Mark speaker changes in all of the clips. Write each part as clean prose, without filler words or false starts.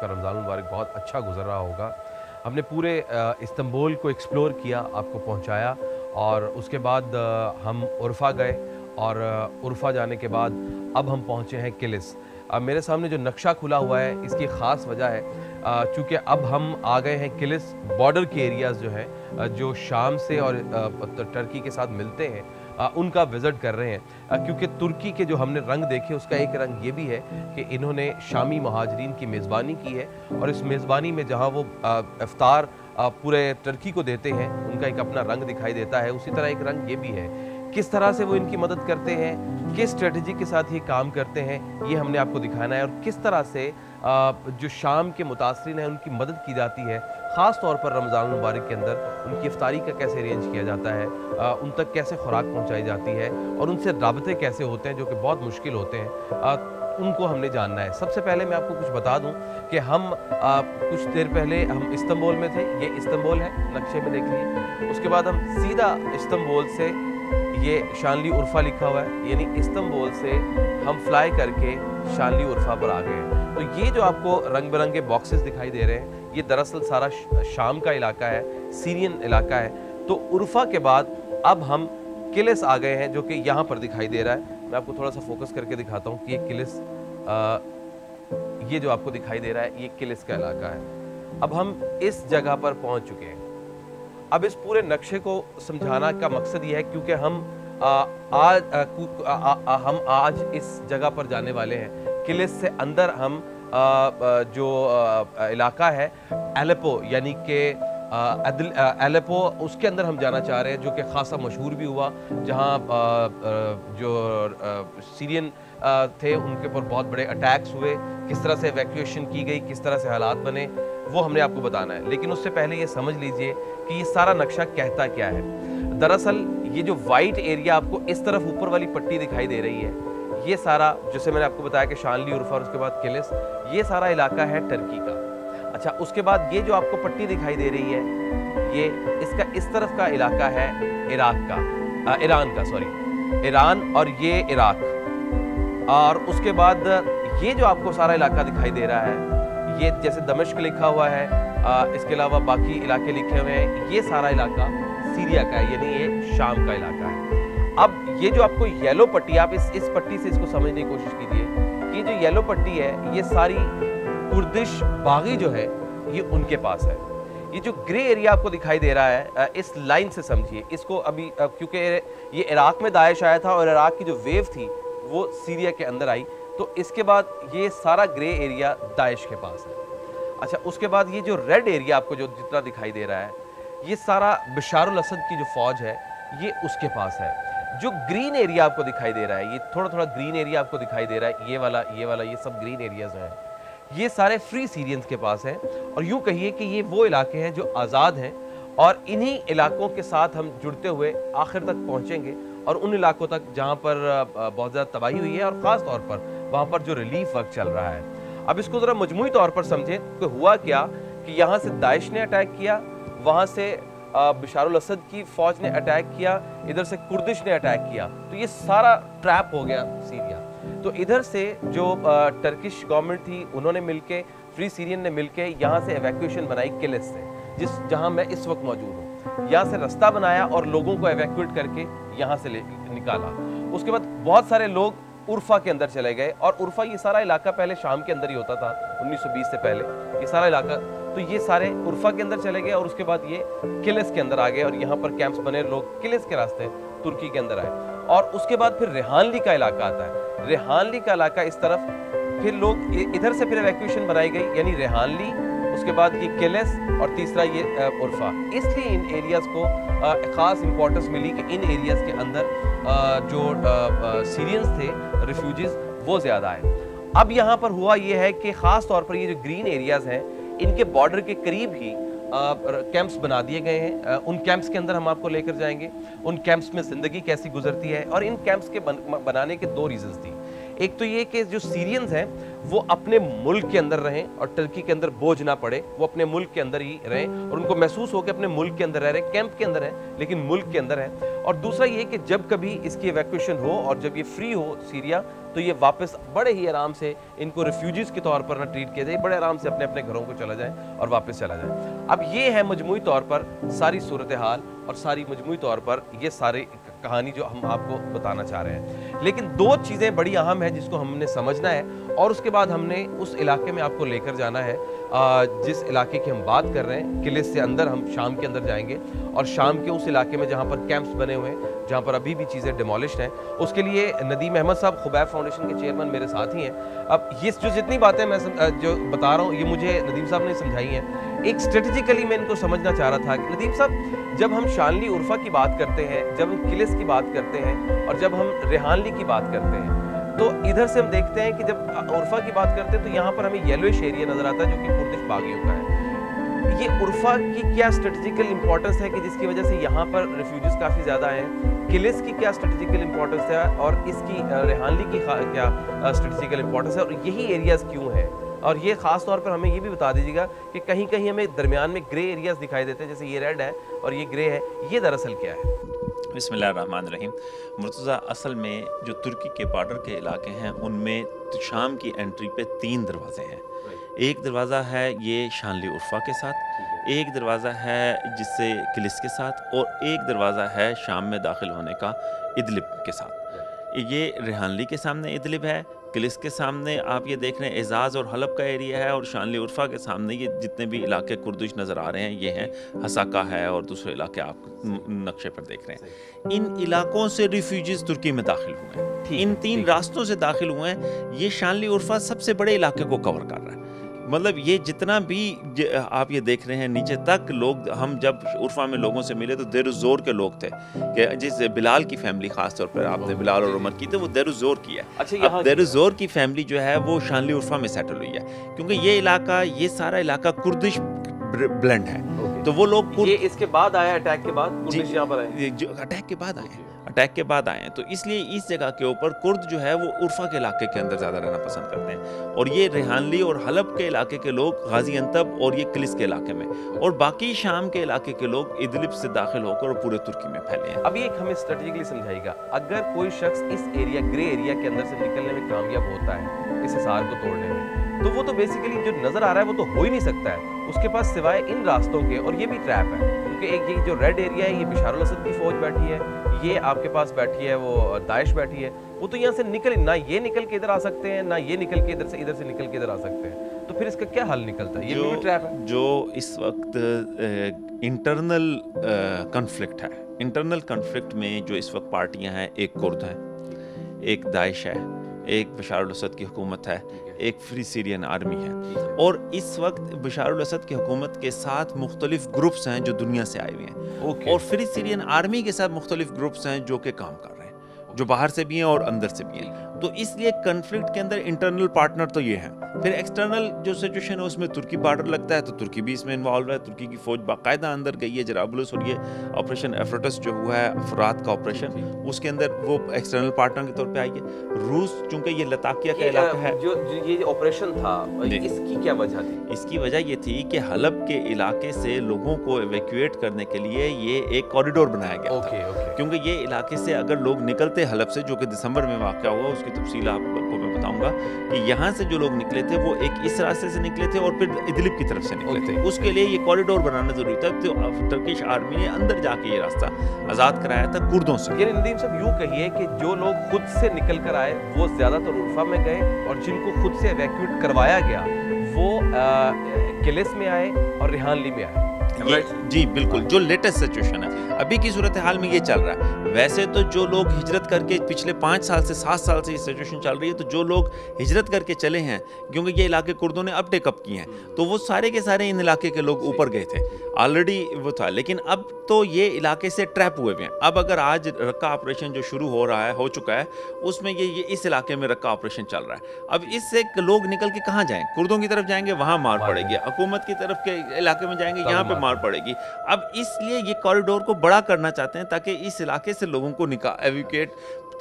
Speaker 1: आपका रमज़ान मुबारक बहुत अच्छा गुज़र रहा होगा। हमने पूरे इस्तांबुल को एक्सप्लोर किया, आपको पहुंचाया और उसके बाद हम उर्फ़ा गए और उर्फ़ा जाने के बाद अब हम पहुंचे हैं किलिस। मेरे सामने जो नक्शा खुला हुआ है इसकी ख़ास वजह है चूँकि अब हम आ गए हैं किलिस बॉर्डर के एरियाज़ जो हैं जो शाम से और टर्की के साथ मिलते हैं उनका विज़िट कर रहे हैं क्योंकि तुर्की के जो हमने रंग देखे उसका एक रंग ये भी है कि इन्होंने शामी महाजरीन की मेज़बानी की है और इस मेज़बानी में जहाँ वो इफ्तार पूरे टर्की को देते हैं उनका एक अपना रंग दिखाई देता है, उसी तरह एक रंग ये भी है। किस तरह से वो इनकी मदद करते हैं, किस स्ट्रेटजी के साथ ये काम करते हैं, ये हमने आपको दिखाना है और किस तरह से जो शाम के मुतासरीन हैं उनकी मदद की जाती है, ख़ास तौर पर रमज़ान मुबारक के अंदर उनकी इफ्तारी का कैसे अरेंज किया जाता है, उन तक कैसे खुराक पहुंचाई जाती है और उनसे राबते कैसे होते हैं जो कि बहुत मुश्किल होते हैं, उनको हमने जानना है। सबसे पहले मैं आपको कुछ बता दूं कि हम कुछ देर पहले हम इस्तांबुल में थे, ये इस्तांबुल है, नक्शे में देख लीजिए। उसके बाद हम सीधा इस्तांबुल से, ये शानली उर्फ़ा लिखा हुआ है, यानी इस्तांबुल से हम फ्लाई करके शानली उर्फ़ा पर आ गए हैं। तो ये जो आपको रंग बिरंगे बॉक्सेस दिखाई दे रहे हैं ये दरअसल सारा शाम का इलाका है, सीरियन इलाका है। तो उर्फ़ा के बाद अब हम किलिस आ गए हैं जो कि यहाँ पर दिखाई दे रहा है। मैं आपको थोड़ा सा फोकस करके दिखाता हूँ कि ये किलिस, ये जो आपको दिखाई दे रहा है ये किलिस का इलाका है। अब हम इस जगह पर पहुँच चुके हैं। अब इस पूरे नक्शे को समझाना का मकसद ये है क्योंकि हम आज इस जगह पर जाने वाले हैं। किलिस से अंदर हम जो इलाका है एलेपो यानी कि एलेपो, उसके अंदर हम जाना चाह रहे हैं जो कि खासा मशहूर भी हुआ, जहाँ जो सीरियन थे उनके ऊपर बहुत बड़े अटैक्स हुए, किस तरह से एवैक्यूएशन की गई, किस तरह से हालात बने, वो हमने आपको बताना है। लेकिन उससे पहले ये समझ लीजिए कि ये सारा नक्शा कहता क्या है। दरअसल ये जो वाइट एरिया आपको इस तरफ ऊपर वाली पट्टी दिखाई दे रही है, ये सारा, जैसे मैंने आपको बताया कि शानली उर्फ़ा और उसके बाद किलिस, ये सारा इलाका है टर्की का। अच्छा, उसके बाद ये जो आपको पट्टी दिखाई दे रही है ये इसका इस तरफ का इलाका है ईरान का, सॉरी, ईरान और ये इराक। और उसके बाद ये जो आपको सारा इलाका दिखाई दे रहा है ये जैसे दमिश्क लिखा हुआ है, इसके अलावा बाकी इलाके लिखे हुए हैं, ये सारा इलाका सीरिया का है, यानी ये शाम का इलाका है। अब ये जो आपको येलो पट्टी, आप इस पट्टी से इसको समझने की कोशिश कीजिए कि जो येलो पट्टी है ये सारी कुर्दिश बागी जो है ये उनके पास है। ये जो ग्रे एरिया आपको दिखाई दे रहा है इस लाइन से समझिए इसको, अभी क्योंकि ये इराक में दाइश आया था और इराक की जो वेव थी वो सीरिया के अंदर आई, तो इसके बाद ये सारा ग्रे एरिया दाइश के पास है। अच्छा, उसके बाद ये जो रेड एरिया आपको जो जितना दिखाई दे रहा है ये सारा बशारुल असद की जो फौज है ये उसके पास है। जो ग्रीन एरिया आपको दिखाई दे रहा है, ये थोड़ा थोड़ा ग्रीन एरिया आपको दिखाई दे रहा है, ये वाला ये सब ग्रीन एरियाज हैं, ये सारे फ्री सीरियंस के पास हैं। और यूँ कहिए कि ये वो इलाके हैं जो आज़ाद हैं और इन्हीं इलाकों के साथ हम जुड़ते हुए आखिर तक पहुँचेंगे और उन इलाकों तक जहाँ पर बहुत ज़्यादा तबाही हुई है और ख़ास तौर पर वहाँ पर जो रिलीफ वर्क चल रहा है। अब इसको ज़रा मजमूई तौर पर समझें कि हुआ क्या कि यहाँ से दाइश ने अटैक किया, वहाँ से बशारुल असद की फ़ौज ने अटैक किया, इधर से कुर्दिश ने अटैक किया, तो ये सारा ट्रैप हो गया सीरिया। तो इधर से जो टर्किश गवर्नमेंट थी उन्होंने मिलके, फ्री सीरियन ने मिलके यहाँ से एवैक्यूएशन बनाई किलिस से, जहाँ मैं इस वक्त मौजूद हूँ। यहाँ से रास्ता बनाया और लोगों को एवैक्यूएट करके यहाँ से निकाला। उसके बाद बहुत सारे लोग उर्फ़ा के अंदर चले गए और उर्फ़ा, ये सारा इलाका पहले शाम के अंदर ही होता था 1920 से पहले, ये सारा इलाका, तो ये सारे उर्फ़ा के अंदर चले गए और उसके बाद ये किलिस के अंदर आ गए और यहाँ पर कैंप्स बने, लोग किलिस के रास्ते तुर्की के अंदर आए। और उसके बाद फिर रेहानली का इलाका आता है, रेहानली का इलाका इस तरफ, फिर लोग इधर से फिर एवैक्यूएशन बनाई गई, यानी रेहानली, उसके बाद ये किलिस और तीसरा ये उर्फ़ा। इसलिए इन एरियाज़ को ख़ास इंपॉर्टेंस मिली कि इन एरियाज़ के अंदर जो सीरियंस थे, रिफ्यूजीज़, वो ज़्यादा आए। अब यहाँ पर हुआ ये है कि ख़ास तौर पर ये जो ग्रीन एरियाज़ हैं इनके बॉर्डर के करीब ही कैंप्स बना दिए गए हैं। उन कैंप्स के अंदर हम आपको लेकर जाएंगे, उन कैंप्स में ज़िंदगी कैसी गुजरती है। और इन कैंप्स के बनाने के दो रीज़न्स थी। एक तो ये कि जो सीरियंस हैं वो अपने मुल्क के अंदर रहें और टर्की के अंदर बोझ ना पड़े, वो अपने मुल्क के अंदर ही रहें और उनको महसूस हो कि अपने मुल्क के अंदर रह रहे, कैंप के अंदर है लेकिन मुल्क के अंदर है। और दूसरा ये कि जब कभी इसकी इवैक्यूएशन हो और जब ये फ्री हो सीरिया, तो ये वापस बड़े ही आराम से इनको रिफ्यूजीज के तौर पर ना ट्रीट किया जाए, बड़े आराम से अपने अपने घरों को चला जाए और वापस चला जाए। अब ये है मजमूई तौर पर सारी सूरत हाल और सारी मजमूई तौर पर ये सारी कहानी जो हम आपको बताना चाह रहे हैं। लेकिन दो चीज़ें बड़ी अहम है जिसको हमने समझना है और उसके बाद हमने उस इलाके में आपको लेकर जाना है जिस इलाके की हम बात कर रहे हैं। किले से अंदर हम शाम के अंदर जाएंगे और शाम के उस इलाके में जहाँ पर कैंप्स बने हुए हैं, जहाँ पर अभी भी चीज़ें डिमोलिश्ड हैं, उसके लिए नदीम अहमद साहब खुबैब फाउंडेशन के चेयरमैन मेरे साथ ही हैं। अब ये जो जितनी बातें मैं जो बता रहा हूँ ये मुझे नदीम साहब ने समझाई हैं। एक स्ट्रेटजिकली मैं इनको समझना चाह रहा था कि नदीम साहब, जब हम शानली उर्फा की बात करते हैं, जब हम किलिस की बात करते हैं और जब हम रेहानली की बात करते हैं, तो इधर से हम देखते हैं कि जब उर्फा की बात करते हैं तो यहाँ पर हमें येलोइश एरिया नजर आता है जो कि कुर्दिश बागियों का है। ये उर्फा की क्या स्ट्रेटेजिकल इंपॉर्टेंस है कि जिसकी वजह से यहाँ पर रिफ्यूजीज काफ़ी ज़्यादा हैं? किलिस की क्या स्ट्रेटेजिकल इंपॉर्टेंस है और इसकी रेहानली की क्या स्ट्रेटेजिकल इंपॉर्टेंस है और यही एरियाज क्यों हैं? और ये ख़ास तौर पर हमें ये भी बता दीजिएगा कि कहीं कहीं हमें दरमियान में ग्रे एरियाज दिखाई देते हैं, जैसे ये रेड है और ये ग्रे है, ये दरअसल क्या है?
Speaker 2: बिस्मिल्लाहिर्रहमानिर्रहीम। मुर्तज़ा, असल में जो तुर्की के बॉर्डर के इलाके हैं उनमें शाम की एंट्री पे 3 दरवाजे हैं। एक दरवाज़ा है ये शानली उर्फा के साथ, एक दरवाज़ा है जिससे किलिस के साथ और एक दरवाज़ा है शाम में दाखिल होने का इदलिब के साथ। ये रेहानली के सामने इदलिब है, किलिस के सामने आप ये देख रहे हैं एजाज और हलब का एरिया है और शानली उर्फा के सामने ये जितने भी इलाके कुर्दिश नज़र आ रहे हैं ये हैं हसाका है और दूसरे इलाके आप नक्शे पर देख रहे हैं। इन इलाकों से रिफ्यूजीज तुर्की में दाखिल हुए हैं, इन 3 रास्तों से दाखिल हुए हैं। ये शानली उर्फा सबसे बड़े इलाके को कवर कर रहा है। मतलब ये जितना भी आप ये देख रहे हैं नीचे तक लोग, हम जब उर्फा में लोगों से मिले तो देरुज़ोर के लोग थे कि जिस बिलाल की फैमिली खास तौर पर आपने बिलाल और उमर की तो वो देरुज़ोर की है। अच्छा, देरुज़ोर की फैमिली जो है वो शानली उर्फा में सेटल हुई है क्योंकि ये सारा इलाका कुर्दिश ब्लेंड है। तो वो लोग
Speaker 1: ये इसके बाद आया, अटैक के बाद कुर्दिश यहाँ पर आए,
Speaker 2: अटैक के बाद आए हैं तो इसलिए इस जगह के ऊपर कुर्द जो है वो उर्फा के इलाके के अंदर ज़्यादा रहना पसंद करते हैं और ये रेहानली और हलब के इलाके के लोग गाजी अंतब और ये किलिस के इलाके में और बाकी शाम के इलाके के लोग इदलिब से दाखिल होकर और पूरे तुर्की में फैले हैं।
Speaker 1: अब ये हमें स्ट्रेटेजिकली समझाइएगा, अगर कोई शख्स इस एरिया ग्रे एरिया के अंदर से निकलने में कामयाब होता है इस हिसार को तोड़ने में, तो वो तो बेसिकली जो नज़र आ रहा है वो तो हो ही नहीं सकता है उसके पास सिवाय इन रास्तों के। और ये भी ट्रैप है क्योंकि एक ये जो रेड एरिया है ये बशार अल असद की फौज बैठी है, ये आपके पास बैठी है वो दाइश बैठी है, वो तो यहाँ से ना ये निकल के इधर आ सकते हैं ना ये निकल के इधर से निकल के इधर आ सकते हैं। तो फिर इसका क्या हल निकलता है? ये भी ट्रैप है।
Speaker 2: जो इस वक्त इंटरनल कॉन्फ्लिक्ट है, इंटरनल कॉन्फ्लिक्ट में जो इस वक्त पार्टियां हैं, एक कुर्द है, एक दाइश है, एक बशार अल असद की हुकूमत है, एक फ्री सीरियन आर्मी है और इस वक्त बशार अल असद की हुकूमत के साथ मुख्तलिफ ग्रुप्स हैं जो दुनिया से आए हुए हैं और फ्री सीरियन आर्मी के साथ मुख्तलिफ ग्रुप्स हैं जो कि काम कर रहे हैं, जो बाहर से भी हैं और अंदर से भी हैं। तो इसलिए कन्फ्लिक्ट के अंदर इंटरनल पार्टनर तो ये हैं, फिर एक्सटर्नल जो सिचुएशन है उसमें तुर्की बॉर्डर लगता है तो तुर्की भी इसमें इन्वॉल्व है। तुर्की की फौज बाकायदा अंदर गई है जराबुलस और ये ऑपरेशन एफ्रोटस जो हुआ है फरात का ऑपरेशन, उसके अंदर वो एक्सटर्नल पार्टनर के तौर पे आई है। रूस चूंकि ये लताकिया का इलाका है,
Speaker 1: जो ये ऑपरेशन था इसकी क्या वजह थी?
Speaker 2: इसकी वजह ये थी कि हलब के इलाके से लोगों को एवैक्यूएट करने के लिए ये एक कॉरिडोर बनाया गया था क्योंकि ये इलाके से अगर लोग निकलते हलब से, जो कि दिसंबर में वाक़या हुआ, उसकी तफसील आपको मैं बताऊंगा कि यहाँ से जो लोग निकले थे वो एक इस रास्ते से निकले थे और फिर इदलिब की तरफ से निकले थे। उसके लिए ये कॉरिडोर बनाना जरूरी था तो टर्किश आर्मी ने अंदर जाके ये रास्ता आज़ाद कराया था कुर्दों से।
Speaker 1: यानी नदीम साहब यूँ कहिए कि जो लोग खुद से निकल कर आए वो ज़्यादातर उर्फा में गए और जिनको खुद से एवैक्यूएट करवाया गया वो किलिस में आए और रेहानली में आए।
Speaker 2: जी बिल्कुल, जो लेटेस्ट सिचुएशन है अभी की सूरत हाल में ये चल रहा है। वैसे तो जो लोग हिजरत करके पिछले 5 साल से 7 साल से ये सिचुएशन चल रही है, तो जो लोग हिजरत करके चले हैं क्योंकि ये इलाके कुर्दों ने अब टेकअप किए हैं तो वो सारे के सारे इन इलाके के लोग ऊपर गए थे ऑलरेडी वो था, लेकिन अब तो ये इलाके से ट्रैप हुए हुए हैं। अब अगर आज रक्का ऑपरेशन जो शुरू हो चुका है उसमें ये इस इलाके में रक्का ऑपरेशन चल रहा है। अब इससे लोग निकल के कहाँ जाएं? कुर्दों की तरफ जाएंगे, वहाँ मार पड़ेगी, हुकूमत की तरफ के इलाके में जाएंगे, यहाँ पे मार पड़ेगी। अब इसलिए ये कॉरिडोर को बड़ा करना चाहते हैं ताकि इस इलाके से लोगों को एवैक्यूएट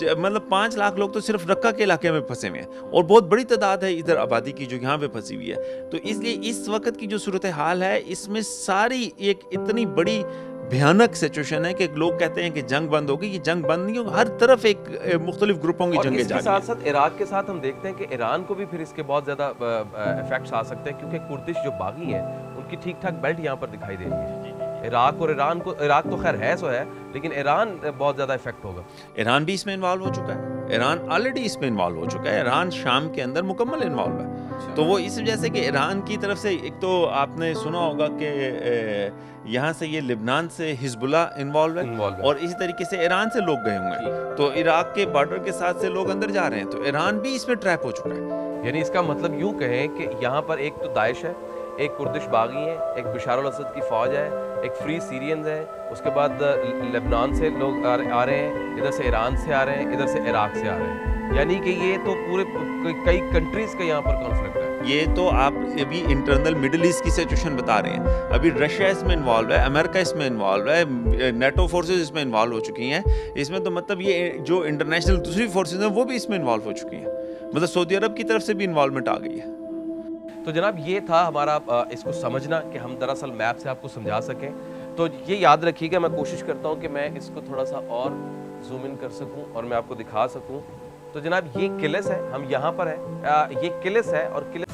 Speaker 2: मतलब 5 लाख लोग तो सिर्फ रक्का के इलाके में फंसे हुए हैं और बहुत बड़ी तादाद है इधर आबादी की जो यहाँ पे फंसी हुई है। तो इसलिए इस वक्त की जो सूरत हाल है इसमें सारी एक इतनी बड़ी भयानक सिचुएशन है कि लोग कहते हैं कि जंग बंद होगी। ये जंग बंद नहीं होगी, हर तरफ एक मुख्तलिफ ग्रुपों की जंगें जारी हैं।
Speaker 1: साथ साथ इराक के साथ हम देखते हैं कि ईरान को भी फिर इसके बहुत ज़्यादा इफेक्ट्स आ सकते हैं, क्योंकि कुर्दिश जो बागी हैं उनकी ठीक ठाक बेल्ट यहाँ पर दिखाई दे रही है। इराक और ईरान को, इराक तो खैर है सो है, लेकिन ईरान बहुत ज़्यादा इफेक्ट होगा।
Speaker 2: ईरान भी इसमें इन्वॉल्व हो चुका है, ईरान ऑलरेडी इसमें इन्वॉल्व हो चुका है, ईरान शाम के अंदर मुकम्मल इन्वॉल्व है। तो वो इस वजह से कि ईरान की तरफ से एक तो आपने सुना होगा कि यहाँ से ये लिबनान से हिजबुल्ला इन्वॉल्व है और इसी तरीके से ईरान से लोग गए हुए हैं, तो इराक के बॉर्डर के साथ से लोग अंदर जा रहे हैं, तो ईरान भी इसमें ट्रैप हो चुका है।
Speaker 1: यानी इसका मतलब यूँ कहें कि यहाँ पर एक तो दाइश है, एक कुर्दिश बागी है, एक बशार अल असद की फ़ौज है, एक फ्री सीरियंस है, उसके बाद लेबनान से लोग आ रहे हैं, इधर से ईरान से आ रहे हैं, इधर से इराक से आ रहे हैं। यानी कि ये तो पूरे कई कंट्रीज़ का यहाँ पर कॉन्फ्लिक्ट है।
Speaker 2: ये तो आप अभी इंटरनल मिडिल ईस्ट की सिचुएशन बता रहे हैं, अभी रशिया इसमें इन्वॉल्व है, अमेरिका इसमें इन्वॉल्व है, नेटो फोर्सेस इसमें इन्वॉल्व हो चुकी हैं। इसमें तो मतलब ये जो इंटरनेशनल दूसरी फोर्सेस हैं वो भी इसमें इन्वॉल्व हो चुकी हैं, मतलब सऊदी अरब की तरफ से भी इन्वॉल्वमेंट आ गई है।
Speaker 1: तो जनाब ये था हमारा इसको समझना कि हम दरअसल मैप से आपको समझा सकें। तो ये याद रखिएगा, मैं कोशिश करता हूँ कि मैं इसको थोड़ा सा और जूम इन कर सकूँ और मैं आपको दिखा सकूँ। तो जनाब ये किलिस है, हम यहाँ पर है, ये किलिस है और किलिस